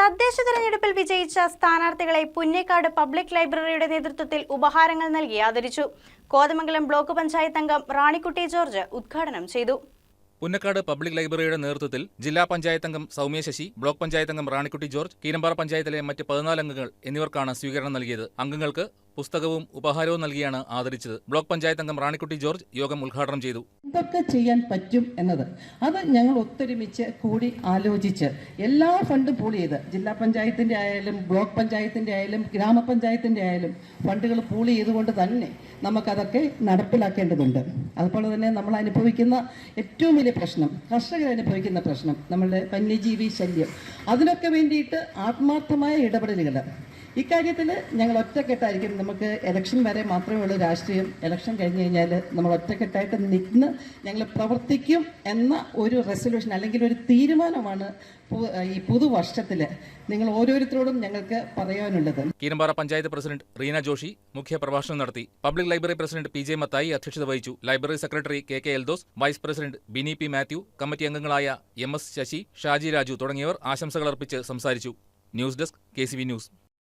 തദ്ദേശ തെരഞ്ഞെടുപ്പിൽ വിജയിച്ച സ്ഥാനാർത്ഥികളെ പുന്നേക്കാട് പബ്ലിക് ലൈബ്രറിയുടെ നേതൃത്വത്തിൽ ഉപഹാരങ്ങൾ നൽകി ആദരിച്ചു. കോതമംഗലം ബ്ലോക്ക് പഞ്ചായത്ത് അംഗം റാണിക്കുട്ടി ജോർജ് ഉദ്ഘാടനം ചെയ്തു. പുന്നക്കാട് പബ്ലിക് ലൈബ്രറിയുടെ നേതൃത്വത്തിൽ ജില്ലാ പഞ്ചായത്ത് അംഗം സൗമ്യ ശശി, ബ്ലോക്ക് പഞ്ചായത്ത് അംഗം റാണിക്കുട്ടി ജോർജ്, കീരമ്പാറ പഞ്ചായത്തിലെ മറ്റ് 14 അംഗങ്ങൾ എന്നിവർക്കാണ് സ്വീകരണം നൽകിയത്. അംഗങ്ങൾക്ക് പുസ്തകവും ഉപഹാരവും നൽകിയാണ് ആദരിച്ചത്. ബ്ലോക്ക് പഞ്ചായത്ത് അംഗം റാണിക്കുട്ടി ജോർജ് യോഗം ഉദ്ഘാടനം ചെയ്തു. എന്തൊക്കെ ചെയ്യാൻ പറ്റും എന്നത് അത് ഞങ്ങൾ ഒത്തൊരുമിച്ച് കൂടി ആലോചിച്ച് എല്ലാ ഫണ്ടും പൂൾ ചെയ്ത് ജില്ലാ പഞ്ചായത്തിൻ്റെ ആയാലും ബ്ലോക്ക് പഞ്ചായത്തിൻ്റെ ആയാലും ഗ്രാമപഞ്ചായത്തിൻ്റെ ആയാലും ഫണ്ടുകൾ പൂൾ ചെയ്തുകൊണ്ട് തന്നെ നമുക്കതൊക്കെ നടപ്പിലാക്കേണ്ടതുണ്ട്. അതുപോലെ തന്നെ നമ്മൾ അനുഭവിക്കുന്ന ഏറ്റവും വലിയ പ്രശ്നം, കർഷകർ അനുഭവിക്കുന്ന പ്രശ്നം, നമ്മളുടെ വന്യജീവി ശല്യം, അതിനൊക്കെ വേണ്ടിയിട്ട് ആത്മാർത്ഥമായ ഇടപെടലുകൾ. ഇക്കാര്യത്തിൽ ഞങ്ങൾ ഒറ്റക്കെട്ടായിരിക്കും. നമുക്ക് ഇലക്ഷൻ വരെ മാത്രമേ ഉള്ളൂ രാഷ്ട്രീയം. ഇലക്ഷൻ കഴിഞ്ഞ് കഴിഞ്ഞാൽ നമ്മൾ ഒറ്റക്കെട്ടായിട്ട് നിന്ന് ഞങ്ങൾ പ്രവർത്തിക്കും എന്ന ഒരു റെസൊല്യൂഷൻ അല്ലെങ്കിൽ ഒരു തീരുമാനമാണ് ഈ പുതുവർഷത്തിൽ നിങ്ങൾ ഓരോരുത്തരോടും ഞങ്ങൾക്ക് പറയാനുള്ളത്. കീരമ്പാറ പഞ്ചായത്ത് പ്രസിഡന്റ് റീന ജോഷി മുഖ്യപ്രഭാഷണം നടത്തി. Public library president P J Mathai അധ്യക്ഷത വഹിച്ചു. Library secretary K K Eldhose, vice president Bini P Mathew, committee അംഗങ്ങളായ എം എസ് ശശി, ഷാജി രാജു തുടങ്ങിയവർ ആശംസകൾ അർപ്പിച്ച് സംസാരിച്ചു. News desk KCV news.